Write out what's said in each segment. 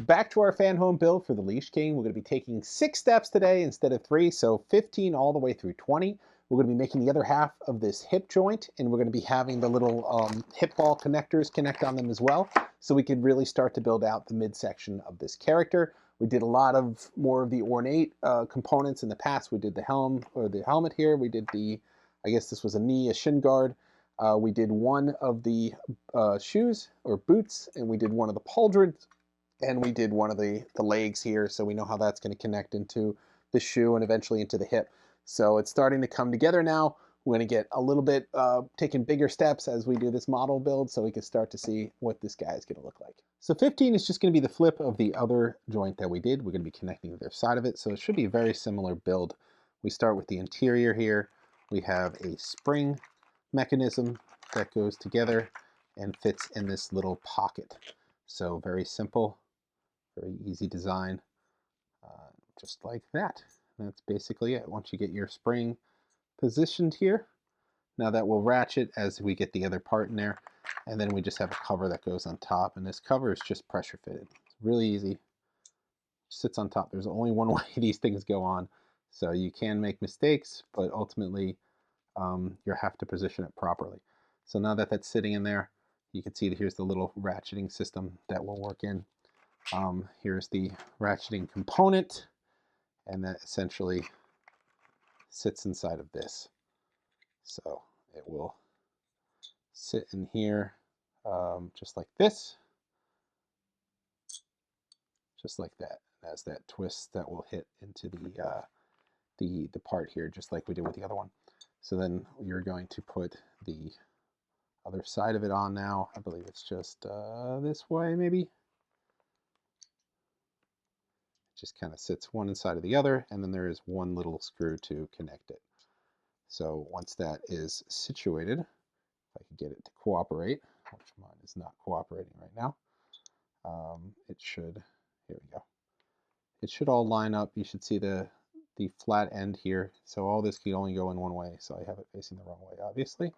back to our Fanhome build for the Lich King. We're going to be taking 6 steps today instead of 3, so 15 all the way through 20. We're going to be making the other half of this hip joint, and we're going to be having the little hip ball connectors connect on them as well, so we can really start to build out the midsection of this character. We did a lot of more of the ornate components in the past. We did the helm, or the helmet here. We did the, I guess this was a knee, a shin guard. We did one of the shoes, or boots, and we did one of the pauldrons. And we did one of the legs here, so we know how that's going to connect into the shoe and eventually into the hip. So it's starting to come together now. We're going to get a little bit, taking bigger steps as we do this model build so we can start to see what this guy is going to look like. So 15 is just going to be the flip of the other joint that we did. We're going to be connecting the other side of it, so it should be a very similar build. We start with the interior here. We have a spring mechanism that goes together and fits in this little pocket. So very simple. Very easy design, just like that. That's basically it. Once you get your spring positioned here, now that will ratchet as we get the other part in there, and then we just have a cover that goes on top, and this cover is just pressure fitted. It's really easy. Sits on top. There's only one way these things go on, so you can make mistakes, but ultimately you have to position it properly. So now that that's sitting in there, you can see that here's the little ratcheting system that will work in. Here's the ratcheting component, and that essentially sits inside of this. So it will sit in here just like this, just like that. It has that twist that will hit into the part here, just like we did with the other one. So then you're going to put the other side of it on now. I believe it's just this way, maybe. Just kind of sits one inside of the other, and then there is one little screw to connect it. So once that is situated, if I can get it to cooperate, which mine is not cooperating right now, it should, here we go. It should all line up. You should see the flat end here. So all this can only go in one way, so I have it facing the wrong way, obviously.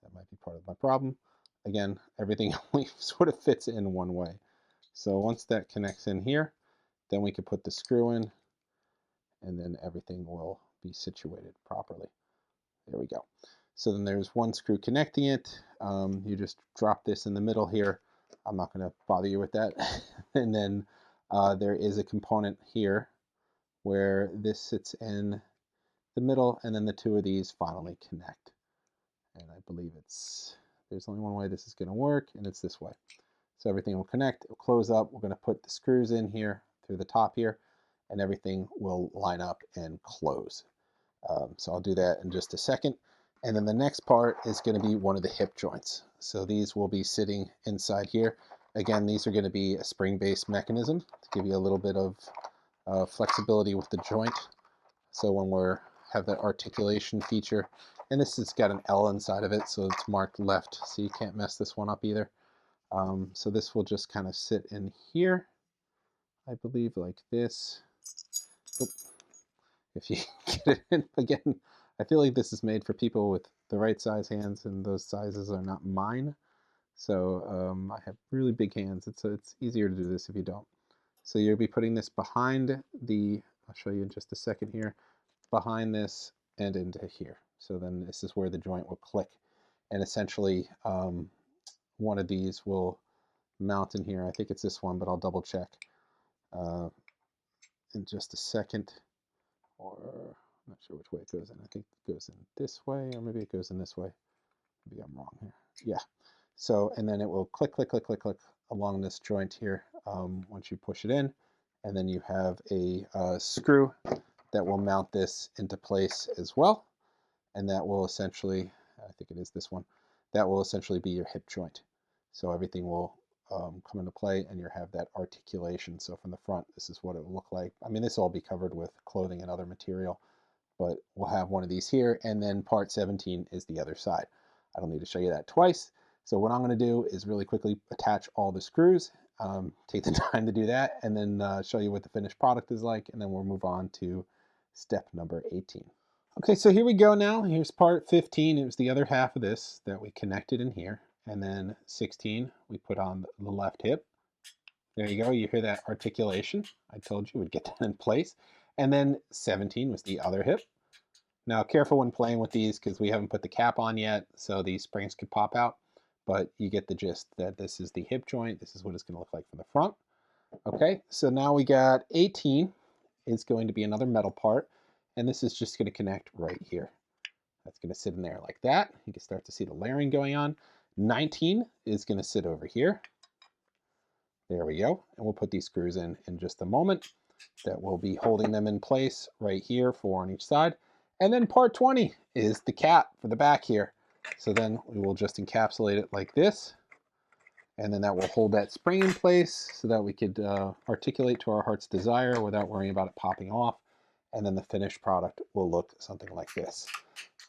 That might be part of my problem. Again, everything only sort of fits in one way. So once that connects in here, then we can put the screw in, and then everything will be situated properly. There we go. So then there's one screw connecting it. You just drop this in the middle here. I'm not going to bother you with that. And then there is a component here where this sits in the middle, and then the two of these finally connect. And I believe there's only one way this is going to work, and it's this way. So everything will connect, it'll close up. We're going to put the screws in here through the top here, and everything will line up and close. So I'll do that in just a second. And then the next part is going to be one of the hip joints. So these will be sitting inside here. Again, these are going to be a spring-based mechanism to give you a little bit of flexibility with the joint. So when we have that articulation feature, and this has got an L inside of it, so it's marked left, so you can't mess this one up either. So this will just kind of sit in here, I believe, like this. Oop. If you get it in, again, I feel like this is made for people with the right size hands, and those sizes are not mine. So I have really big hands. It's easier to do this if you don't. So you'll be putting this behind I'll show you in just a second here, behind this and into here. So then this is where the joint will click, and essentially one of these will mount in here. I think it's this one, but I'll double check in just a second. Or I'm not sure which way it goes in. I think it goes in this way, or maybe it goes in this way. Maybe I'm wrong here. Yeah. So, and then it will click, click, click, click, click along this joint here once you push it in. And then you have a screw that will mount this into place as well. And that will essentially, I think it is this one, that will essentially be your hip joint. So everything will come into play, and you have that articulation. So from the front, this is what it will look like. I mean, this will all be covered with clothing and other material, but we'll have one of these here, and then part 17 is the other side. I don't need to show you that twice. So what I'm going to do is really quickly attach all the screws, take the time to do that, and then show you what the finished product is like, and then we'll move on to step number 18. Okay, so here we go now. Here's part 15. It was the other half of this that we connected in here. And then 16, we put on the left hip. There you go. You hear that articulation. I told you we'd get that in place. And then 17 was the other hip. Now, careful when playing with these because we haven't put the cap on yet, so these springs could pop out. But you get the gist that this is the hip joint. This is what it's going to look like from the front. Okay, so now we got 18 is going to be another metal part, and this is just going to connect right here. That's going to sit in there like that. You can start to see the layering going on. 19 is going to sit over here. There we go. And we'll put these screws in just a moment. That will be holding them in place right here, 4 on each side. And then part 20 is the cap for the back here. So then we will just encapsulate it like this. And then that will hold that spring in place so that we could articulate to our heart's desire without worrying about it popping off. And then the finished product will look something like this.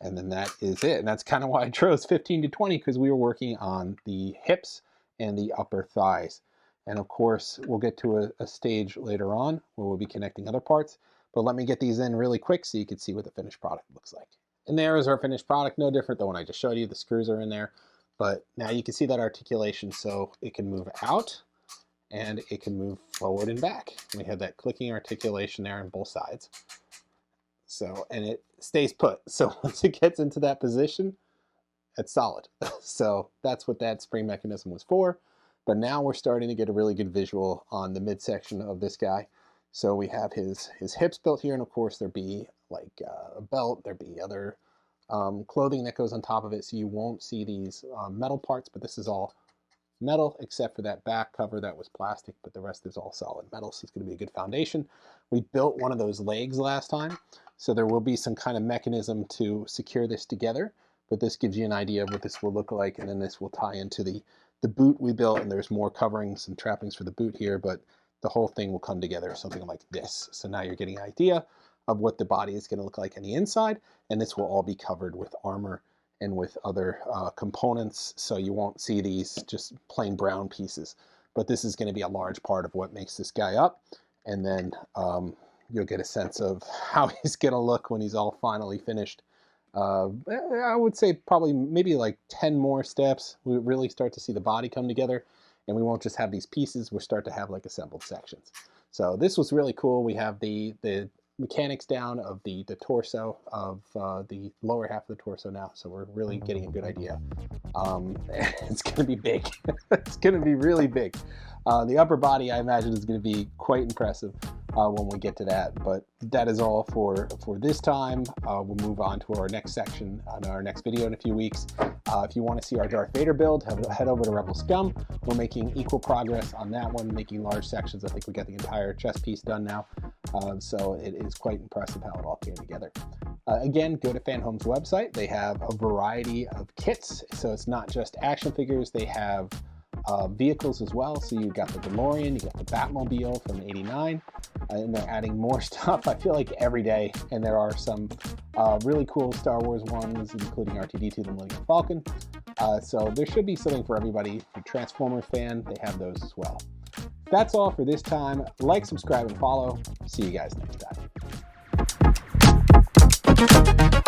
And then that is it. And that's kind of why I chose 15 to 20, because we were working on the hips and the upper thighs. And of course, we'll get to a stage later on where we'll be connecting other parts. But let me get these in really quick so you can see what the finished product looks like. And there is our finished product, no different than what I just showed you. The screws are in there. But now you can see that articulation, so it can move out and it can move forward and back. We have that clicking articulation there on both sides. So, and it stays put. So once it gets into that position, it's solid. So that's what that spring mechanism was for. But now we're starting to get a really good visual on the midsection of this guy. So we have his hips built here, and of course there'd be like a belt, there'd be other clothing that goes on top of it, so you won't see these metal parts, but this is all metal except for that back cover that was plastic, but the rest is all solid metal, so it's going to be a good foundation. We built one of those legs last time, so there will be some kind of mechanism to secure this together, but this gives you an idea of what this will look like, and then this will tie into the boot we built, and there's more coverings and trappings for the boot here, but the whole thing will come together something like this. So now you're getting an idea of what the body is going to look like on the inside, and this will all be covered with armor and with other components, so you won't see these just plain brown pieces. But this is going to be a large part of what makes this guy up, and then you'll get a sense of how he's going to look when he's all finally finished. I would say probably maybe like 10 more steps. We really start to see the body come together, and we won't just have these pieces, we'll start to have like assembled sections. So this was really cool. We have the mechanics down of the torso of the lower half of the torso now, so we're really getting a good idea. It's going to be big. It's going to be really big. The upper body, I imagine, is going to be quite impressive when we get to that. But that is all for this time. We'll move on to our next section on our next video in a few weeks. If you want to see our Darth Vader build, head over to Rebel Scum. We're making equal progress on that one, making large sections. I think we got the entire chest piece done now. So it is quite impressive how it all came together. Again, go to Fanhome's website. They have a variety of kits. So it's not just action figures. They have vehicles as well. So you got the DeLorean, you got the Batmobile from '89, and they're adding more stuff, I feel like, every day. And there are some really cool Star Wars ones, including R2-D2, the Millennium Falcon. So there should be something for everybody. If you're a Transformers fan, they have those as well. That's all for this time. Like, subscribe, and follow. See you guys next time.